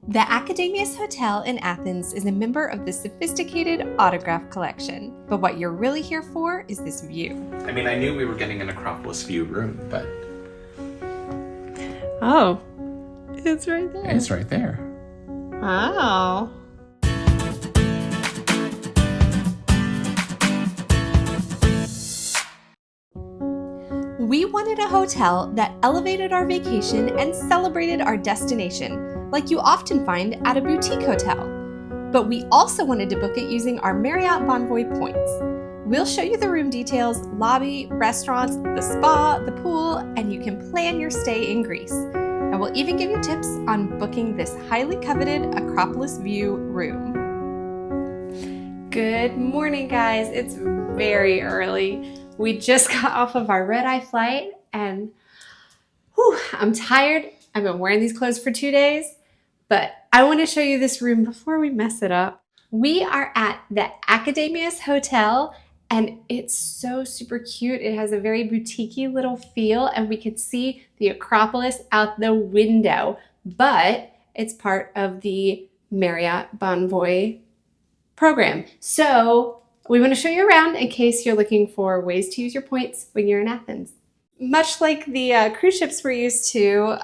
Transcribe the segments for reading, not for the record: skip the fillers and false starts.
The Academius Hotel in Athens is a member of the sophisticated Autograph Collection. But what you're really here for is this view. I mean, I knew we were getting an Acropolis View Room, but... Oh, it's right there. It's right there. Wow. We wanted a hotel that elevated our vacation and celebrated our destination, like you often find at a boutique hotel. But we also wanted to book it using our Marriott Bonvoy points. We'll show you the room details, lobby, restaurants, the spa, the pool, and you can plan your stay in Greece. And we'll even give you tips on booking this highly coveted Acropolis View Room. Good morning, guys. It's very early. We just got off of our red-eye flight and I'm tired. I've been wearing these clothes for 2 days, but I want to show you this room before we mess it up. We are at the Academius Hotel and it's so super cute. It has a very boutique-y little feel and we could see the Acropolis out the window, but it's part of the Marriott Bonvoy program. So we want to show you around in case you're looking for ways to use your points when you're in Athens. Much like the cruise ships we're used to,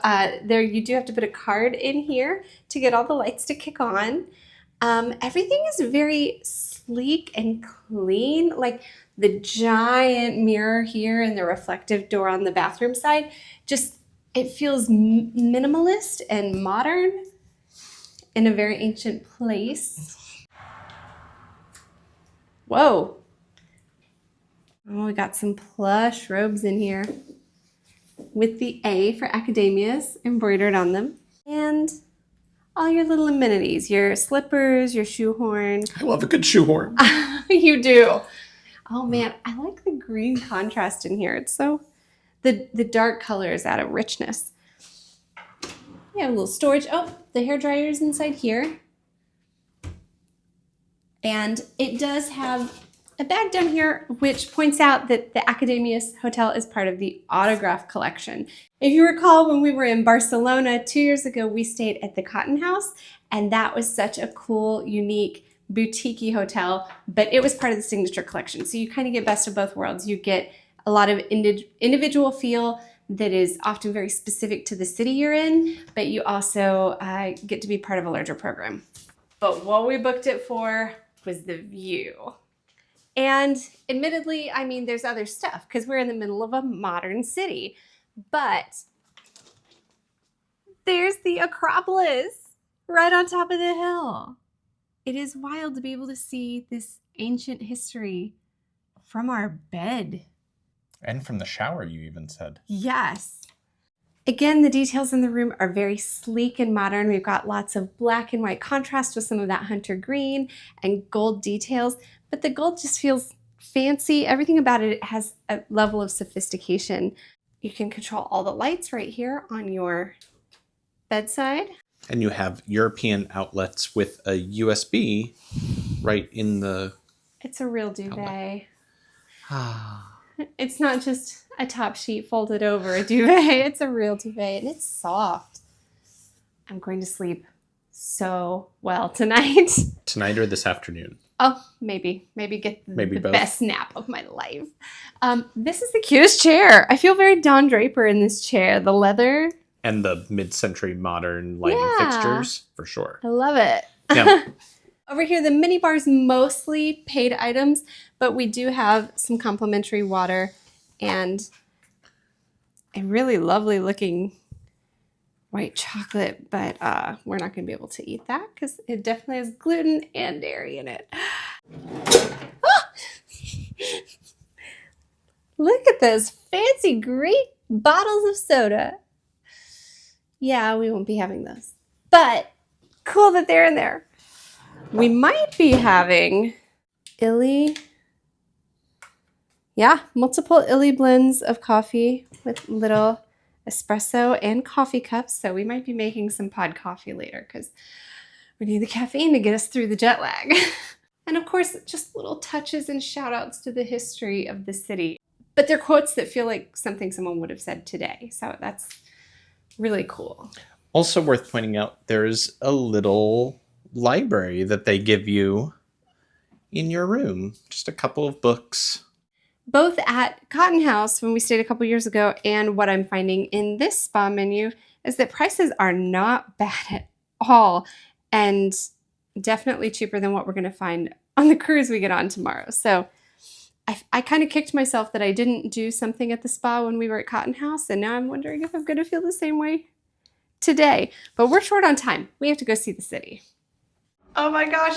there you do have to put a card in here to get all the lights to kick on. Everything is very sleek and clean, like the giant mirror here and the reflective door on the bathroom side. Just, it feels minimalist and modern in a very ancient place. Whoa. Oh, we got some plush robes in here with the A for Academius embroidered on them. And all your little amenities, your slippers, your shoehorn. I love a good shoehorn. You do. Oh man, I like the green contrast in here. It's so, the dark colors add a richness. Yeah, a little storage. Oh, the hairdryer is inside here. And it does have a bag down here which points out that the Academius Hotel is part of the Autograph Collection. If you recall, when we were in Barcelona 2 years ago, we stayed at the Cotton House, and that was such a cool, unique, boutique-y hotel, but it was part of the Signature Collection. So you kind of get best of both worlds. You get a lot of individual feel that is often very specific to the city you're in, but you also get to be part of a larger program. But what we booked it for was the view. And admittedly, I mean, there's other stuff because we're in the middle of a modern city, but there's the Acropolis right on top of the hill. It is wild to be able to see this ancient history from our bed. And from the shower, you even said. Yes. Again, the details in the room are very sleek and modern. We've got lots of black and white contrast with some of that hunter green and gold details, but the gold just feels fancy. Everything about it has a level of sophistication. You can control all the lights right here on your bedside. And you have European outlets with a USB right in the... It's a real duvet. It's not just a top sheet folded over a duvet. It's a real duvet and it's soft. I'm going to sleep so well tonight. Tonight or this afternoon? Oh, maybe get the both. Best nap of my life. This is the cutest chair. I feel very Don Draper in this chair. The leather. And the mid-century modern lighting fixtures, for sure. I love it. Yeah. Over here, the mini bar is mostly paid items, but we do have some complimentary water and a really lovely looking white chocolate, but we're not going to be able to eat that because it definitely has gluten and dairy in it. Ah! Look at those fancy, great bottles of soda. Yeah, we won't be having those, but cool that they're in there. We might be having illy, multiple illy blends of coffee with little espresso and coffee cups. So we might be making some pod coffee later because we need the caffeine to get us through the jet lag. And of course, just little touches and shout outs to the history of the city. But they're quotes that feel like something someone would have said today. So that's really cool. Also worth pointing out, there's a little library that they give you in your room. Just a couple of books. Both at Cotton House when we stayed a couple years ago and what I'm finding in this spa menu is that prices are not bad at all and definitely cheaper than what we're going to find on the cruise we get on tomorrow. So I kind of kicked myself that I didn't do something at the spa when we were at Cotton House, and now I'm wondering if I'm going to feel the same way today. But we're short on time. We have to go see the city. Oh my gosh,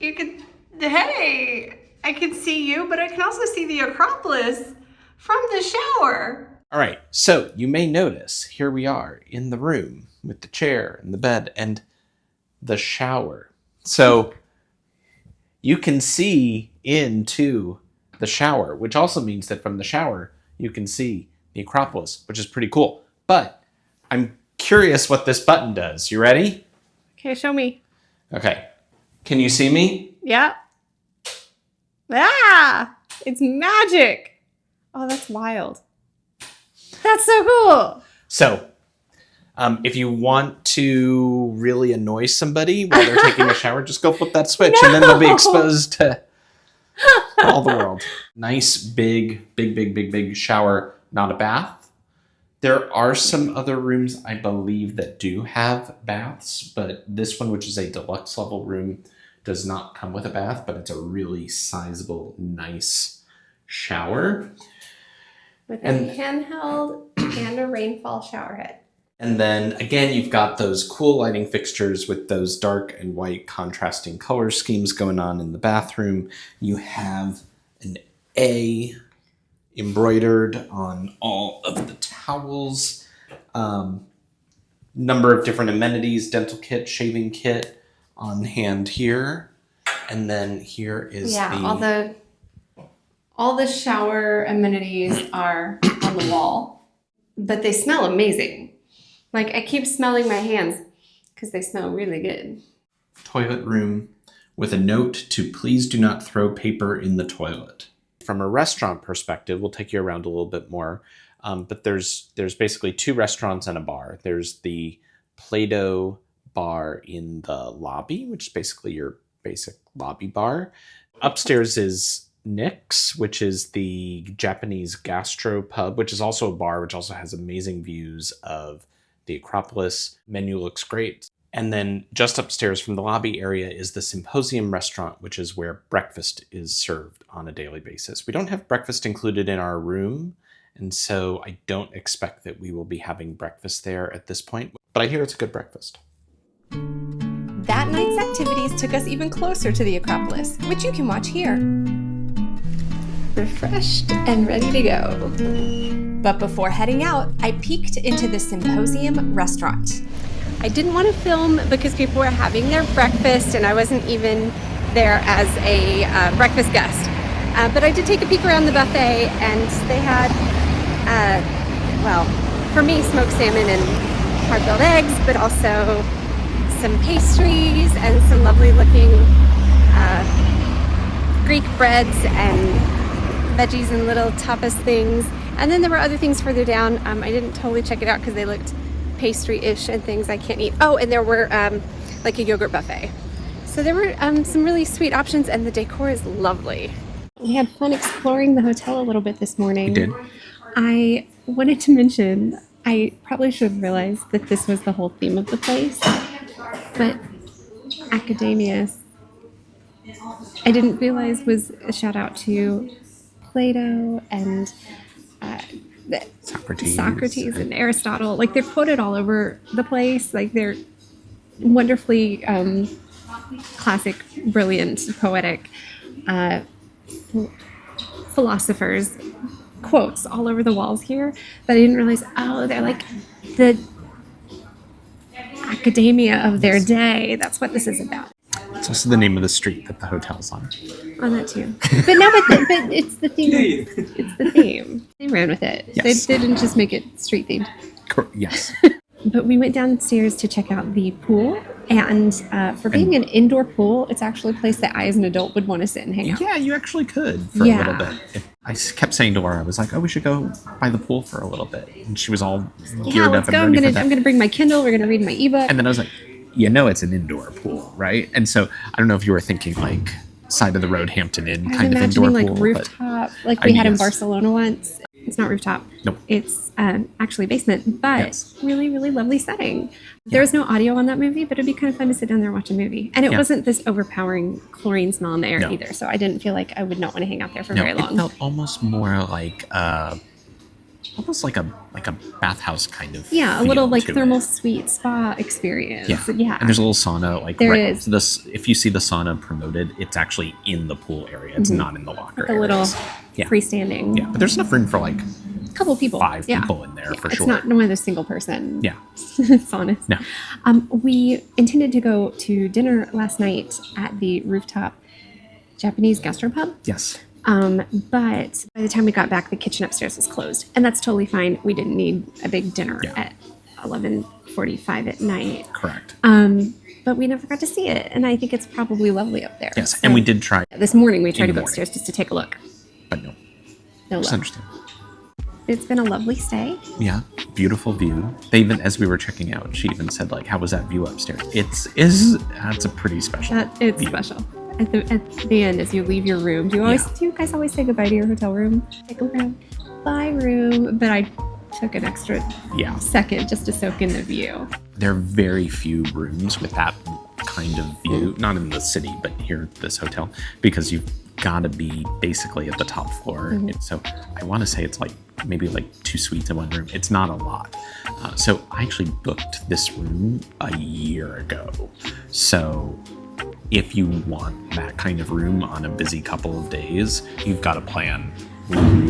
you can, hey, I can see you, but I can also see the Acropolis from the shower. All right, so you may notice here we are in the room with the chair and the bed and the shower. So you can see into the shower, which also means that from the shower you can see the Acropolis, which is pretty cool. But I'm curious what this button does. You ready? Okay, show me. Okay. Can you see me? Yeah. Ah, it's magic. Oh, that's wild. That's so cool. So, if you want to really annoy somebody while they're taking a shower, just go flip that switch and then they'll be exposed to all the world. Nice, big shower, not a bath. There are some other rooms, I believe, that do have baths, but this one, which is a deluxe level room, does not come with a bath, but it's a really sizable, nice shower. With a handheld and a rainfall shower head. And then again, you've got those cool lighting fixtures with those dark and white contrasting color schemes going on in the bathroom. You have an A embroidered on all of the towels. Number of different amenities, dental kit, shaving kit on hand here. And then here is all the shower amenities are on the wall, but they smell amazing. Like, I keep smelling my hands because they smell really good. Toilet room with a note to please do not throw paper in the toilet. From a restaurant perspective, we'll take you around a little bit more, but there's basically two restaurants and a bar. There's the Plato bar in the lobby, which is basically your basic lobby bar. Upstairs is Nick's, which is the Japanese Gastropub, which is also a bar, which also has amazing views of the Acropolis. Menu looks great. And then just upstairs from the lobby area is the Symposium restaurant, which is where breakfast is served on a daily basis. We don't have breakfast included in our room, and so I don't expect that we will be having breakfast there at this point, but I hear it's a good breakfast. That night's activities took us even closer to the Acropolis, which you can watch here. Refreshed and ready to go. But before heading out, I peeked into the Symposium restaurant. I didn't want to film because people were having their breakfast and I wasn't even there as a breakfast guest. But I did take a peek around the buffet and they had, for me, smoked salmon and hard-boiled eggs, but also some pastries and some lovely looking Greek breads and veggies and little tapas things. And then there were other things further down. I didn't totally check it out because they looked pastry-ish and things I can't eat. Oh, and there were like a yogurt buffet. So there were some really sweet options and the decor is lovely. We had fun exploring the hotel a little bit this morning. We did. I wanted to mention, I probably should have realized that this was the whole theme of the place, but academia, I didn't realize was a shout out to Plato and Socrates and Aristotle. Like, they're quoted all over the place. Like, they're wonderfully classic, brilliant, poetic philosophers quotes all over the walls here. But I didn't realize, they're like the academia of their day. That's what this is about. It's also the name of the street that the hotel's on. On that too. But no, but it's the theme. It's the theme. They ran with it. Yes. They didn't just make it street themed. Yes. But we went downstairs to check out the pool. And for being an indoor pool, it's actually a place that I as an adult would want to sit and hang out. Yeah, you actually could for a little bit. I kept saying to Laura, I was like, oh, we should go by the pool for a little bit. And she was all Yeah, geared let's up go. and ready for that. I'm gonna bring my Kindle. We're gonna read my ebook. And then I was like, it's an indoor pool, right? And so I don't know if you were thinking like side of the road Hampton Inn kind of indoor like pool. Rooftop, like we had in Barcelona once. It's not rooftop. Nope. It's actually basement, but really, really lovely setting. There was no audio on that movie, but it'd be kind of fun to sit down there and watch a movie. And it wasn't this overpowering chlorine smell in the air either. So I didn't feel like I would not want to hang out there for very long. It felt almost more like almost like a bathhouse kind of a little like thermal suite spa experience. Yeah. And there's a little sauna like there is. This, if you see the sauna promoted, it's actually in the pool area. It's not in the locker area. A little Yeah. freestanding. Yeah, but there's enough room for like a couple people. 5 people in there for sure. It's not one of those single person Yeah. saunas. No. We intended to go to dinner last night at the Rooftop Japanese Gastropub. Yes. But by the time we got back, the kitchen upstairs was closed. And that's totally fine. We didn't need a big dinner at 11:45 at night. Correct. But we never got to see it. And I think it's probably lovely up there. Yes, and we did try. This morning we tried to go upstairs just to take a look. But no. No Just luck. understand. It's been a lovely stay. Yeah, beautiful view. They even, as we were checking out, she even said like, "How was that view upstairs?" That's a pretty special. It's view. special. At the end, as you leave your room, do you guys always say goodbye to your hotel room? Take a room, bye room. But I took an extra second just to soak in the view. There are very few rooms with that kind of view, not in the city, but here at this hotel, because you've got to be basically at the top floor. So I want to say it's like maybe like 2 suites in one room. It's not a lot. So I actually booked this room a year ago. So if you want that kind of room on a busy couple of days, you've got to plan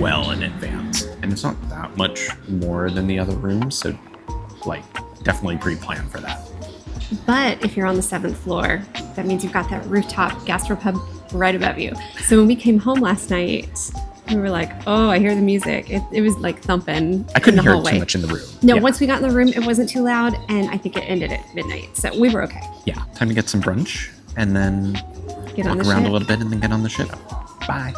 well in advance. And it's not that much more than the other rooms. So like definitely pre-plan for that. But if you're on the 7th floor, that means you've got that rooftop gastropub right above you. So when we came home last night, we were like, oh, I hear the music. It was like thumping. I couldn't in the hear hallway. it too much in the room. No, once we got in the room, it wasn't too loud, and I think it ended at midnight. So we were okay. Yeah, time to get some brunch and then Get on walk the around ship. a little bit and then get on the ship. Bye.